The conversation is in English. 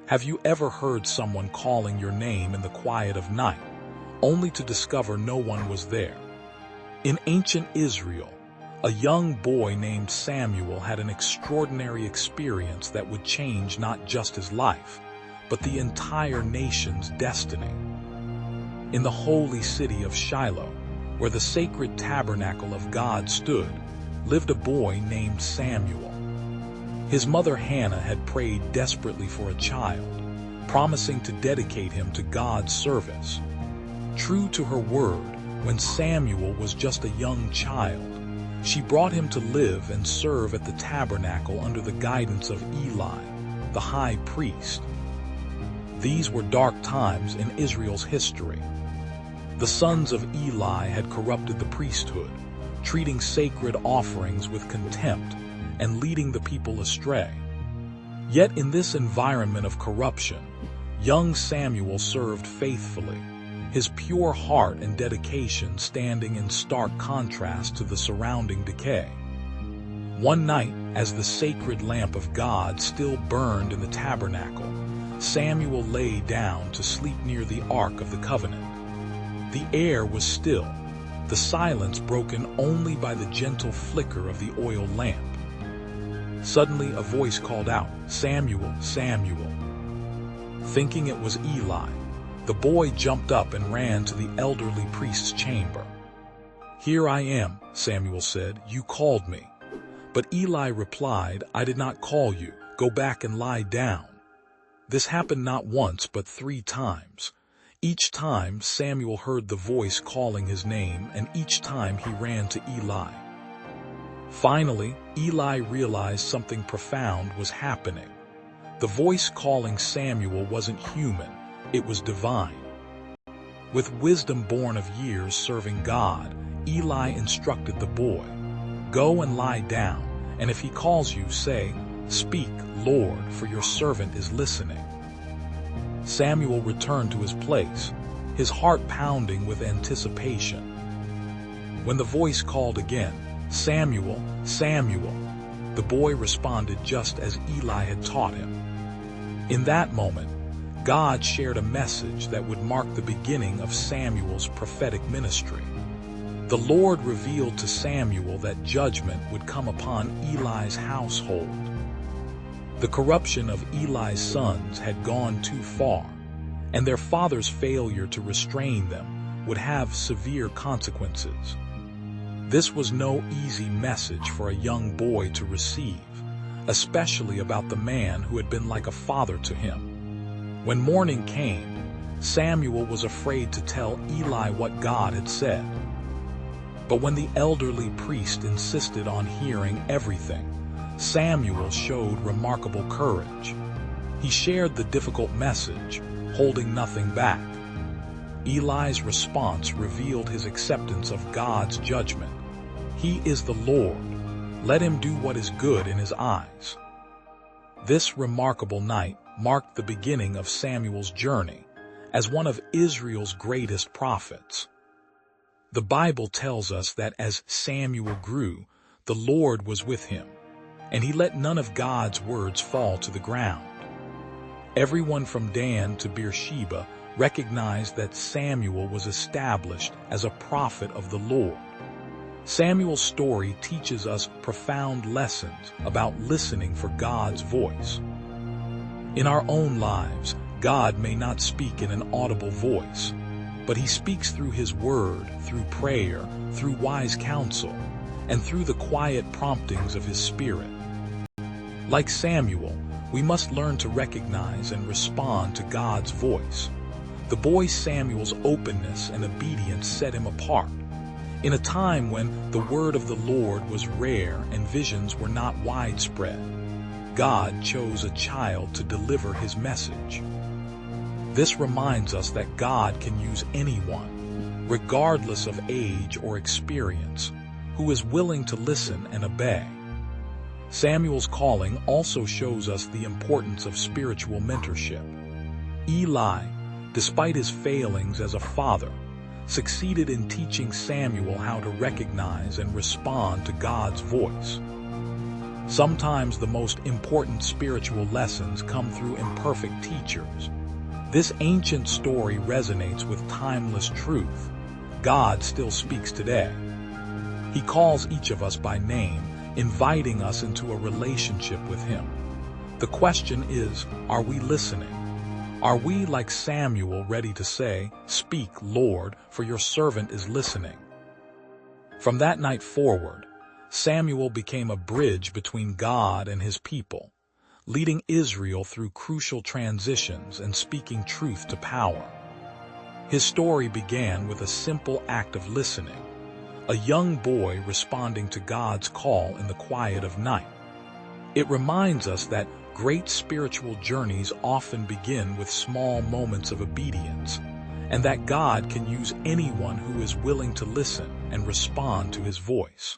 Have you ever heard someone calling your name in the quiet of night, only to discover no one was there? In ancient Israel, a young boy named Samuel had an extraordinary experience that would change not just his life, but the entire nation's destiny. In the holy city of Shiloh, where the sacred tabernacle of God stood, lived a boy named Samuel. His mother Hannah had prayed desperately for a child, promising to dedicate him to God's service. True to her word, when Samuel was just a young child, she brought him to live and serve at the tabernacle under the guidance of Eli, the high priest. These were dark times in Israel's history. The sons of Eli had corrupted the priesthood, treating sacred offerings with contempt and leading the people astray. Yet in this environment of corruption, young Samuel served faithfully, his pure heart and dedication standing in stark contrast to the surrounding decay. One night, as the sacred lamp of God still burned in the tabernacle, Samuel lay down to sleep near the Ark of the Covenant. The air was still, the silence broken only by the gentle flicker of the oil lamp. Suddenly a voice called out, "Samuel, Samuel." Thinking it was Eli, the boy jumped up and ran to the elderly priest's chamber. "Here I am," Samuel said. "You called me." But Eli replied, "I did not call you. Go back and lie down." This happened not once but 3 times. Each time Samuel heard the voice calling his name, and each time he ran to Eli. Finally, Eli realized something profound was happening. The voice calling Samuel wasn't human, it was divine. With wisdom born of years serving God, Eli instructed the boy, "Go and lie down, and if he calls you, say, 'Speak, Lord, for your servant is listening.'" Samuel returned to his place, his heart pounding with anticipation. When the voice called again, "Samuel, Samuel," the boy responded just as Eli had taught him. In that moment, God shared a message that would mark the beginning of Samuel's prophetic ministry. The Lord revealed to Samuel that judgment would come upon Eli's household. The corruption of Eli's sons had gone too far, and their father's failure to restrain them would have severe consequences. This was no easy message for a young boy to receive, especially about the man who had been like a father to him. When morning came, Samuel was afraid to tell Eli what God had said. But when the elderly priest insisted on hearing everything, Samuel showed remarkable courage. He shared the difficult message, holding nothing back. Eli's response revealed his acceptance of God's judgment. "He is the Lord. Let him do what is good in his eyes." This remarkable night marked the beginning of Samuel's journey as one of Israel's greatest prophets. The Bible tells us that as Samuel grew, the Lord was with him, and he let none of God's words fall to the ground. Everyone from Dan to Beersheba recognized that Samuel was established as a prophet of the Lord. Samuel's story teaches us profound lessons about listening for God's voice. In our own lives, God may not speak in an audible voice, but he speaks through his word, through prayer, through wise counsel, and through the quiet promptings of his Spirit. Like Samuel, we must learn to recognize and respond to God's voice. The boy Samuel's openness and obedience set him apart. In a time when the word of the Lord was rare and visions were not widespread, God chose a child to deliver his message. This reminds us that God can use anyone, regardless of age or experience, who is willing to listen and obey. Samuel's calling also shows us the importance of spiritual mentorship. Eli, despite his failings as a father, succeeded in teaching Samuel how to recognize and respond to God's voice. Sometimes the most important spiritual lessons come through imperfect teachers. This ancient story resonates with timeless truth. God still speaks today. He calls each of us by name, inviting us into a relationship with Him. The question is, are we listening? Are we, like Samuel, ready to say, "Speak, Lord, for your servant is listening"? From that night forward, Samuel became a bridge between God and His people, leading Israel through crucial transitions and speaking truth to power. His story began with a simple act of listening, a young boy responding to God's call in the quiet of night. It reminds us that great spiritual journeys often begin with small moments of obedience, and that God can use anyone who is willing to listen and respond to His voice.